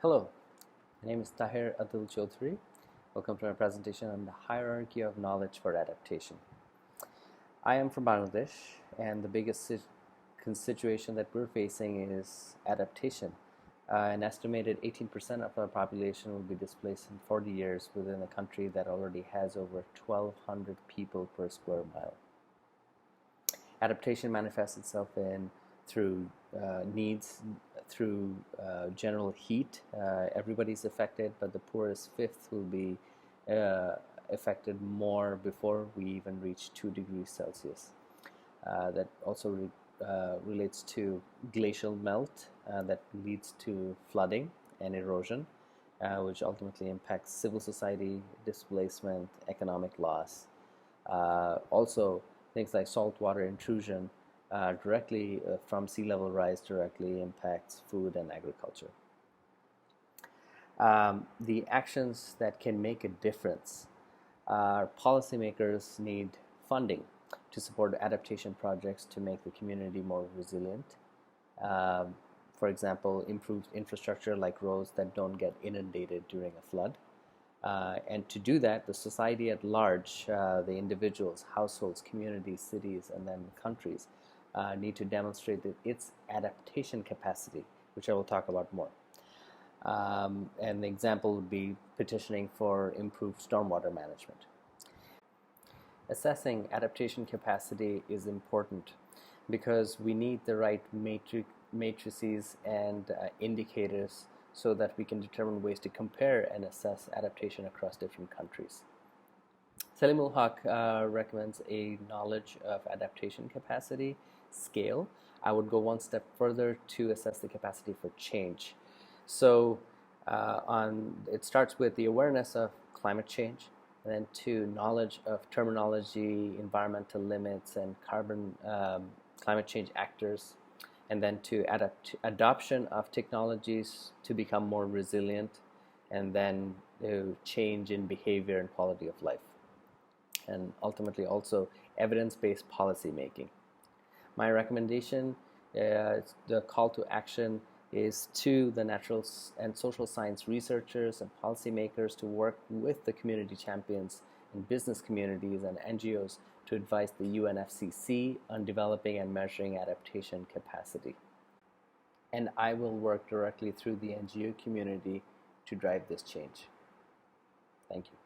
Hello, my name is Tahir Adil Chaudhary. Welcome to my presentation on the hierarchy of knowledge for adaptation. I am from Bangladesh, and the biggest situation that we're facing is adaptation. An estimated 18% of our population will be displaced in 40 years within a country that already has over 1,200 people per square mile. Adaptation manifests itself in through needs, through general heat. Everybody's affected, but the poorest fifth will be affected more before we even reach 2 degrees Celsius. That also relates to glacial melt that leads to flooding and erosion, which ultimately impacts civil society, displacement, economic loss. Also, things like saltwater intrusion directly from sea level rise directly impacts food and agriculture. The actions that can make a difference. Policymakers need funding to support adaptation projects to make the community more resilient. For example, improved infrastructure like roads that don't get inundated during a flood. And to do that, the society at large, the individuals, households, communities, cities, and then countries need to demonstrate that its adaptation capacity, which I will talk about more. And the example would be petitioning for improved stormwater management. Assessing adaptation capacity is important because we need the right matrices and indicators so that we can determine ways to compare and assess adaptation across different countries. Salim Haq recommends a knowledge of adaptation capacity scale. I would go one step further to assess the capacity for change. So it starts with the awareness of climate change, and then to knowledge of terminology, environmental limits, and climate change actors, and then to adoption of technologies to become more resilient, and then to change in behavior and quality of life, and ultimately also evidence-based policy making. My recommendation, the call to action is to the natural and social science researchers and policymakers to work with the community champions and business communities and NGOs to advise the UNFCCC on developing and measuring adaptation capacity. And I will work directly through the NGO community to drive this change. Thank you.